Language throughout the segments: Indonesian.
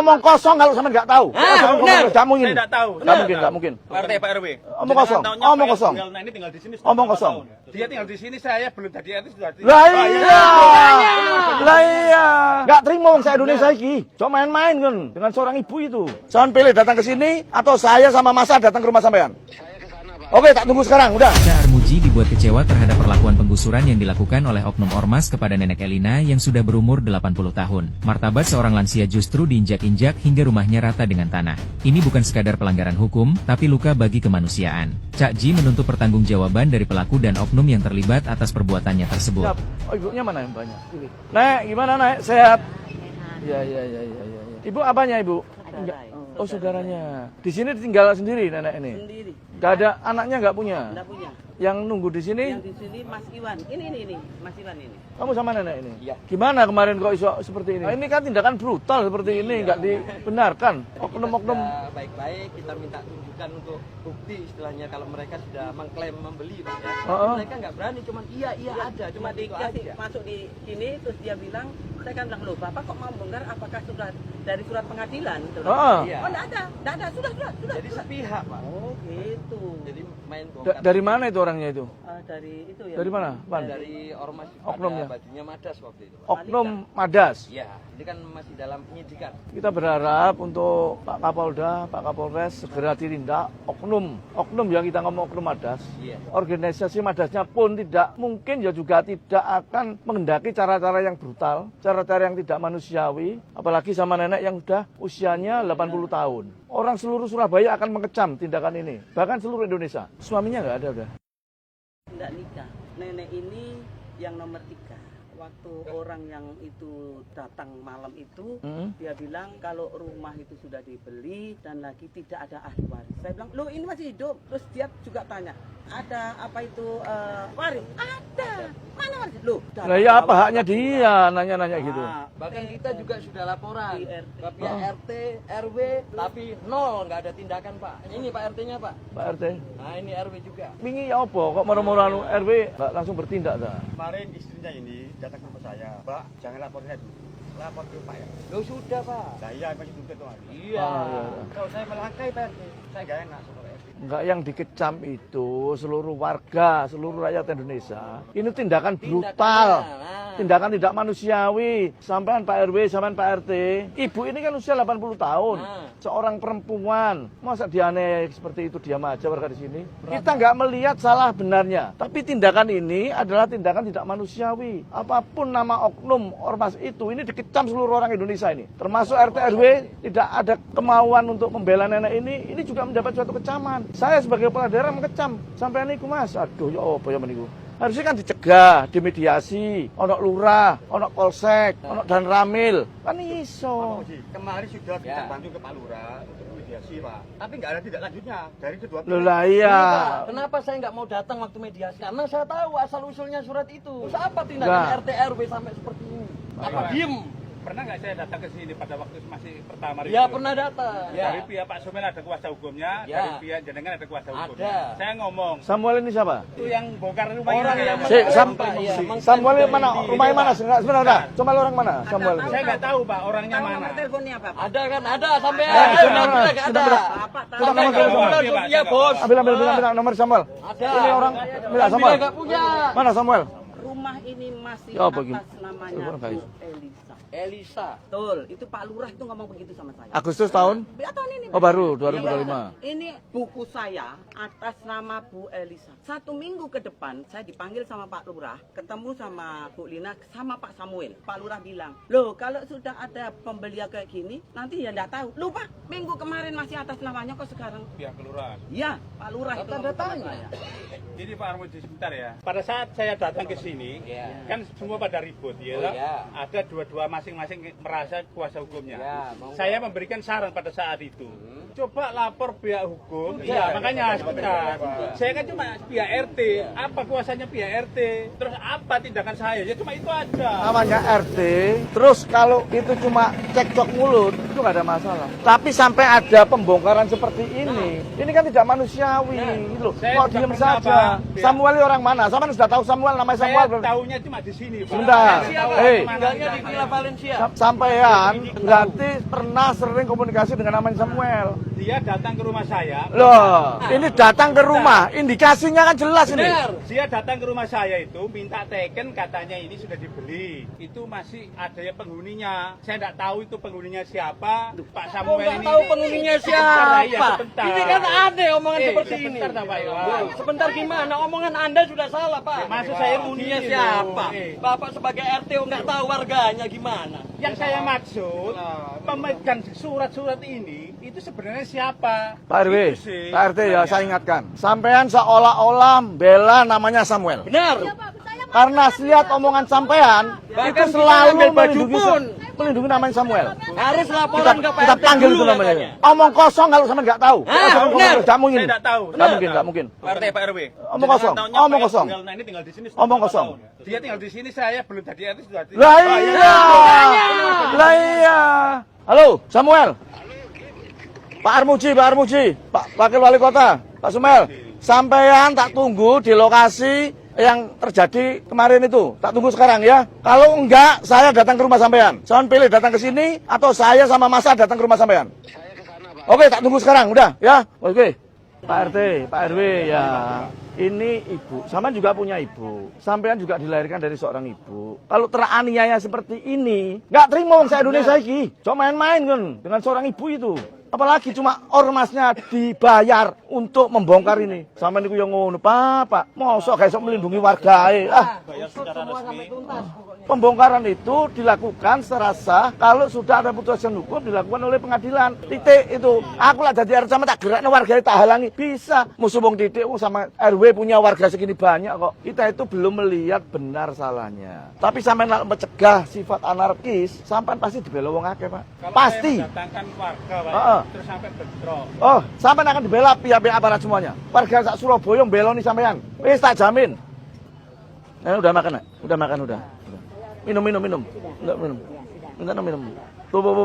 Omong kosong kalau sampean nggak tahu. Nggak mungkin. Saya nggak tahu. Nggak mungkin. Pak RT, Pak RW. Omong kosong. Omong kosong. Nah, ini tinggal di sini. Omong kosong. Dia tinggal di sini, saya belum jadi RT sudah. Lah iya. Lah iya. Nggak terima wong saya Indonesia iki. Cuma main-main kan dengan seorang ibu itu. Jangan pilih datang ke sini atau saya sama Masa datang ke rumah sampean. Oke, tak tunggu sekarang, udah. Syah Armuji dibuat kecewa terhadap perlakuan penggusuran yang dilakukan oleh oknum ormas kepada nenek Elina yang sudah berumur 80 tahun. Martabat seorang lansia justru diinjak-injak hingga rumahnya rata dengan tanah. Ini bukan sekadar pelanggaran hukum, tapi luka bagi kemanusiaan. Cak Ji menuntut pertanggungjawaban dari pelaku dan oknum yang terlibat atas perbuatannya tersebut. Oh, ibunya mana yang banyak? Nek, gimana Nek? Sehat? Iya. Ibu apanya, Ibu? Oh, saudaranya. Di sini tinggal sendiri nenek ini? Sendiri. Gak ada anaknya, nggak punya? Nggak punya. Yang nunggu di sini? Yang di sini Mas Iwan. Ini Mas Iwan ini. Kamu sama nenek ini? Iya. Gimana kemarin kok iso seperti ini? Nah, ini kan tindakan brutal seperti ini, nggak dibenarkan. Oknum-oknum. Baik-baik kita minta tunjukkan untuk bukti istilahnya kalau mereka sudah mengklaim membeli Pak ya. Mereka nggak berani, cuman iya ada, cuma dikasih masuk di sini terus dia bilang, saya kan bilang, loh Bapak kok mau bongkar, apakah sudah dari surat pengadilan? Iya. Oh enggak ada, sudah. Jadi sepihak Pak. Oh gitu. Jadi main bongkar. Dari mana itu orangnya itu? Dari itu ya. Dari mana? Dari ormas Oknumnya. Bajunya Madas waktu itu. Oknum Madas. Iya, ini kan masih dalam penyidikan. Kita berharap untuk Pak Kapolda, Pak Kapolres segera ditindak oknum yang kita ngomong oknum Madas. Iya. Organisasi Madasnya pun tidak mungkin ya juga tidak akan menghendaki cara-cara yang brutal, cara-cara yang tidak manusiawi, apalagi sama nenek yang sudah usianya 80 tahun. Orang seluruh Surabaya akan mengecam tindakan ini, bahkan seluruh Indonesia. Suaminya nggak ada udah. Nggak nikah. Nenek ini yang nomor 3. Waktu orang yang itu datang malam itu, dia bilang kalau rumah itu sudah dibeli dan lagi tidak ada ahli waris. Saya bilang, loh ini masih hidup. Terus dia juga tanya, ada apa itu waris? Ada. Mana waris? Loh, Nah ya apa haknya dia nanya-nanya gitu. Bahkan kita juga sudah laporan ke pihak RT, RW, tapi nol, nggak ada tindakan Pak. Ini Pak RT-nya Pak. Pak RT. Nah ini RW juga. Wingi ya apa? Kok murah-murah RW nggak langsung bertindak dah? Kemarin istrinya ini datang ke rumah saya. Pak, jangan lapor saya dulu. Lapor ke Pak ya. Loh sudah Pak. Nah iya, masih tuntut tuh. Iya. Kalau saya melangkai Pak RT, saya nggak enak sama RT. Enggak, yang dikecam itu seluruh warga, seluruh rakyat Indonesia. Ini tindakan brutal, tindakan tidak manusiawi. Sampean Pak RW, sampean Pak RT. Ibu ini kan usia 80 tahun, seorang perempuan. Masa dianeh seperti itu diam aja warga di sini? Kita nggak melihat salah benarnya. Tapi tindakan ini adalah tindakan tidak manusiawi. Apapun nama oknum ormas itu, ini dikecam seluruh orang Indonesia ini. Termasuk RT RW tidak ada kemauan untuk membela nenek ini juga mendapat suatu kecaman. Saya sebagai kepala daerah mengecam sampai niku Mas. Aduh ya apa ya meniku. Harusnya kan dicegah, dimediasi, ono lurah, ono polsek, ono dan ramil. Kan iso. Kemarin sudah kita bantu ke Pak Lurah untuk mediasi Pak. Tapi nggak ada tindak lanjutnya dari kedua pihak. Loh lah iya. Kenapa saya nggak mau datang waktu mediasi? Karena saya tahu asal usulnya surat itu. Terus apa tindakan RT RW sampai seperti ini? Apa diem? Pernah nggak saya datang ke sini pada waktu masih pertama Ya pernah datang. Dari pihak Pak Somel ada kuasa hukumnya, dari pihak jenengan ada kuasa hukumnya. Saya ngomong. Samuel ini siapa? Itu yang bongkar rumah Orang ini. yang Samuel mana? Rumahnya mana? Sebenarnya Samuel orang mana? Samuel. Saya nggak tahu Pak orangnya Tahu mana. nomor teleponnya Pak? Ada kan? Ada sampai sudah ada. Bapak tahu. Kita nomor telepon. Iya bos. Ambil nomor Samuel. Ada. Ini orang minta Samuel. Nggak punya. Mana Samuel? Rumah ini masih Ya, apa, atas namanya Telepon, Bu guys. Elisa. Elisa. Betul, itu Pak Lurah itu ngomong begitu sama saya. Agustus tahun? Ya, tahun ini. Oh baru 2025. Ini buku saya atas nama Bu Elisa. 1 minggu ke depan saya dipanggil sama Pak Lurah, ketemu sama Bu Lina, sama Pak Samuel. Pak Lurah bilang, loh kalau sudah ada pembelian kayak gini, nanti ya enggak tahu. Loh Pak, minggu kemarin masih atas namanya kok sekarang? Pihak kelurahan. Iya, Pak Lurah itu ngomong sama saya. Jadi Pak Armuji sebentar ya. Pada saat saya datang ke sini, kan semua pada ribut ya. Ada dua-dua masing-masing merasa kuasa hukumnya. Saya memberikan saran pada saat itu. Coba lapor pihak hukum. Iya, makanya sebentar. Saya kan cuma pihak RT. Apa kuasanya pihak RT? Terus apa tindakan saya? Ya cuma itu aja. Namanya RT. Terus kalau itu cuma cekcok mulut, itu nggak ada masalah. Tapi sampai ada pembongkaran seperti ini kan tidak manusiawi. Gitu loh. saya Kok juga diem pernah, saja? Pak. Samuel ini orang mana? Samuel sudah tahu Samuel, namanya Samuel Tahunya cuma di sini, Pak. Sebentar. Tinggalnya di Villa Valencia. Sampean berarti pernah sering komunikasi dengan namanya Samuel. Dia datang ke rumah saya. Loh, ini datang ke rumah, indikasinya kan jelas ini. Dia datang ke rumah saya itu minta teken, katanya ini sudah dibeli. Itu masih ada ya penghuninya. Saya tidak tahu itu penghuninya siapa. Pak Samuel Nggak ini. tahu penghuninya siapa. Iya, sebentar. Ini kan ada omongan seperti ini. Sebentar, Pak Iwan. Wah, sebentar gimana? Omongan Anda sudah salah, Pak. Maksud saya Penghuninya ini siapa? loh. Bapak sebagai RT nggak tahu warganya gimana? Yang saya maksud, pemegang surat-surat ini itu sebenarnya siapa? Pak RW, Itu sih. Pak RT ya saya ingatkan. Sampean seolah-olah bela namanya Samuel. Benar. Karena lihat omongan sampean Bahkan itu kita selalu ambil baju melindungi namanya Samuel. Harus laporan ke Kita PRT panggil dulu itu namanya. katanya. Omong kosong kalau sampean nggak tahu. benar. Nggak mungkin. Saya nggak tahu. Nggak mungkin. Pak RT, Pak RW. Omong kosong. Omong kosong. Nah, ini tinggal di sini. Omong kosong. Dia tinggal di sini, saya belum jadi RT sudah. Lah iya. Lah iya. Halo, Samuel. Pak Armuji, Pak Wakil Wali Kota, Pak Samuel. Sampean tak tunggu di lokasi yang terjadi kemarin itu. Tak tunggu sekarang ya. Kalau enggak, saya datang ke rumah sampean. Sampean pilih datang ke sini atau saya sama Masa datang ke rumah sampean. Saya ke sana, Pak. Oke, tak tunggu sekarang, udah ya. Oke. Pak RT, Pak RW ya. Ini ibu, sampean juga punya ibu. Sampean juga dilahirkan dari seorang ibu. Kalau teraniaya seperti ini, nggak terima wong saya Indonesia iki. Cuma main-main kan dengan seorang ibu itu. Apalagi cuma ormasnya dibayar untuk membongkar ini. Sampean niku yang ngono, Pak. Mosok gak iso melindungi warga Pembongkaran itu dilakukan secara sah kalau sudah ada putusan hukum dilakukan oleh pengadilan. Titik itu. Aku lah jadi RT tak gerakno warga tak halangi. Bisa. Musuh wong titik sama RW punya warga segini banyak kok. Kita itu belum melihat benar salahnya. Tapi sampean nak mencegah sifat anarkis, sampean pasti dibela wong akeh, Pak. Kalau Pasti. saya mendatangkan warga, Pak, terus sampai bentrok. Oh, sampean akan dibela pihak-pihak aparat semuanya. Warga sak Surabaya mbeloni sampean. Wis tak jamin. Udah makan, Nak? Udah makan udah. Minum. Enggak minum. Enggak minum. Bu. Sudah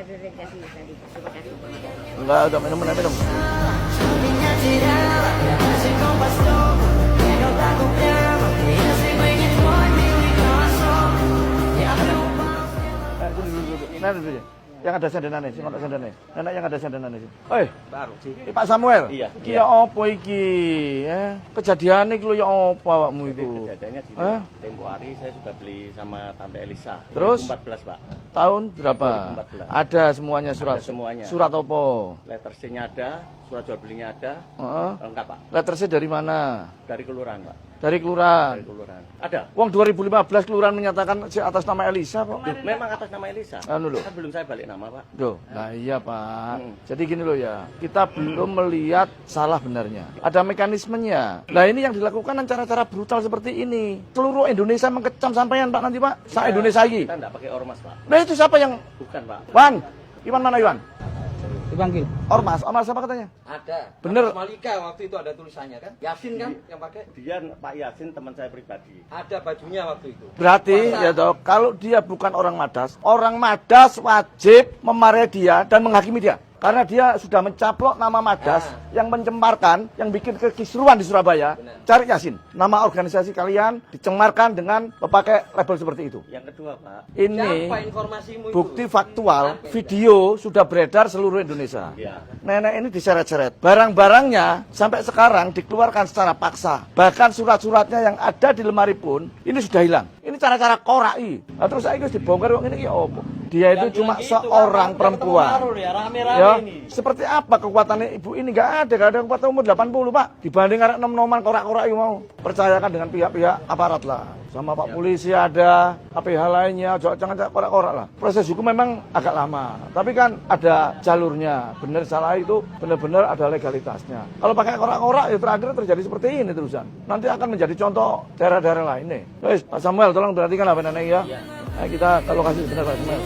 kasih tadi. Terima kasih. Enggak, udah minum. Duduk. Yang ada sendenane, sing ono sendene. Nenek yang ada sendenane. Oi, Baru sih. Pak Samuel. Iya. Iki ya apa iki? Kejadiane iki lho ya apa awakmu iku? Kejadiannya gini, tempo hari saya sudah beli sama Tante Elisa. Terus? 2014, Pak. Tahun berapa? 2014. Ada semuanya surat. Ada semuanya. Surat apa? Letter C-nya ada, surat jual belinya ada, Heeh. lengkap, Pak. Letter C dari mana? Dari kelurahan, Pak. Dari kelurahan. Dari kelurahan. Ada. Wong 2015 kelurahan menyatakan atas nama Elisa kok. Memang atas nama Elisa. Anu loh. Kan belum saya balik nama, Pak. Duh, nah iya Pak. Jadi gini loh ya, kita belum melihat salah benarnya. Ada mekanismenya. Nah ini yang dilakukan dengan cara-cara brutal seperti ini. Seluruh Indonesia mengecam sampean Pak nanti Pak. Indonesia lagi. Kita enggak pakai ormas, Pak. Nah itu siapa yang? Bukan, Pak. Wan, Iwan mana Iwan? Dipanggil. Ormas apa katanya? Ada. Bener. Malika waktu itu ada tulisannya kan? Yasin kan yang pakai? Dia Pak Yasin teman saya pribadi. Ada bajunya waktu itu. Berarti ya toh, kalau dia bukan orang Madas wajib memarahi dia dan menghakimi dia. Karena dia sudah mencaplok nama Madas yang mencemparkan, yang bikin kekisruan di Surabaya. Cari Yasin. Nama organisasi kalian dicemarkan dengan memakai label seperti itu. Yang kedua, Pak. Ini Siapa informasimu itu? bukti faktual, video sudah beredar seluruh Indonesia. Ya. Nenek ini diseret-seret. Barang-barangnya sampai sekarang dikeluarkan secara paksa. Bahkan surat-suratnya yang ada di lemari pun ini sudah hilang. Ini cara-cara korai. Nah, terus saya dibongkar wong ini ya apa? Dia itu cuma seorang perempuan. Ya, seperti apa kekuatannya ibu ini? Nggak ada kekuatan umur 80 Pak. Dibanding arek nom-noman korak-korak mau. Percayakan dengan pihak-pihak aparat lah. Sama Pak Polisi ada, PH lainnya, jangan korak-korak lah. Proses hukum memang agak lama. Tapi kan ada jalurnya. Benar salah itu benar-benar ada legalitasnya. Kalau pakai korak-korak ya terakhir terjadi seperti ini terusan. Nanti akan menjadi contoh daerah-daerah lain nih. Guys, Pak Samuel tolong perhatikan apa nenek ya. Nah, kita ke lokasi sebentar Pak Samuel.